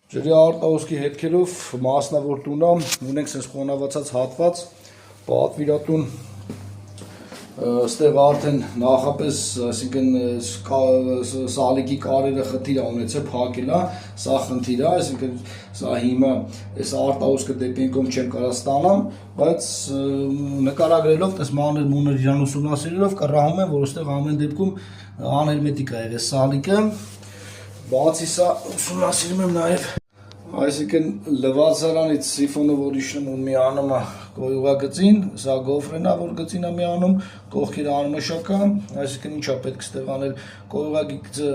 Ջրի արտահոսքի հետքերով մասնավոր տունը ունենք sense խոնավացած հատված, պատվիրատուն, ստեղ արդեն նախապես, այսինքն սալիկի կարերը խնդիր ունեցել, փակել է, սա խնդիր է, այսինքն սա հիմա այս արտահոսքը դեպի կողմ չեմ կարող ստանամ, բայց նկարագրելով, այս մանր մուներ իրան ուսումնասիրելով կռահում եմ, որ այստեղ ամեն դեպքում անհերմետիկ է եղել սալիկը, բացի սա ուսումնասիրում եմ նաև այսինքն լվացարանից սիֆոնը, որ իշնում ու միանում է կոյուղագծին, սա գոֆրենա, որ գծին է միանում, կողքերը անմշակա, այսինքն ինչա պետք ստեղ անել, կոյուղագիծը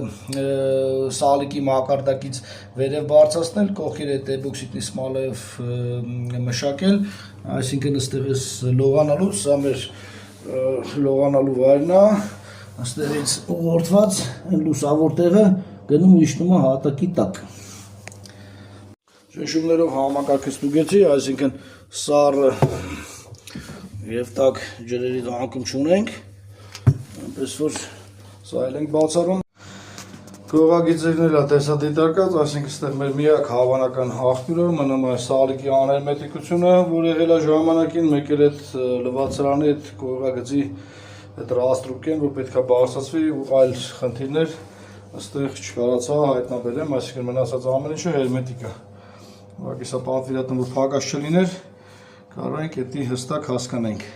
սալիկի մակարդակից վերև բարձրացնել, կողքերը տեբոքսիտնի սմալով մշակել, այսինքն ստեղ էս լողանալու, սա մեր լողանալու վայրն է, ստեղից ուղղորդված, լուսավոր տեղը գնում ու իշնում է հատակի տակ։ Ճնշումներով համակարգը ստուգեցի, այսինքն սառը և տաք ջրերի անկում չունենք, այնպես որ սա էլ ենք բացառում։ Կոյուղագիծերն էլ է տեսադիտարկած, այսինքն ստեղ մեր միակ հավանական աղբյուրը մնում է սալիկի անհերմետիկությունը, որ եղել է ժամանակին, մեկ էլ այդ լվացարանի այդ կոյուղագծի այդ ռաստրուկեն, որ պետք է բարձրացվի ու այլ խնդիրներ այստեղ չկարացա հայտնաբերեմ, այսինքն մնացած ամեն ինչը հերմետիկ է։ Ուղղակի սա պատվիրատուն, որ փակած չլիներ, կարող ենք էդի հստակ հասկանանք։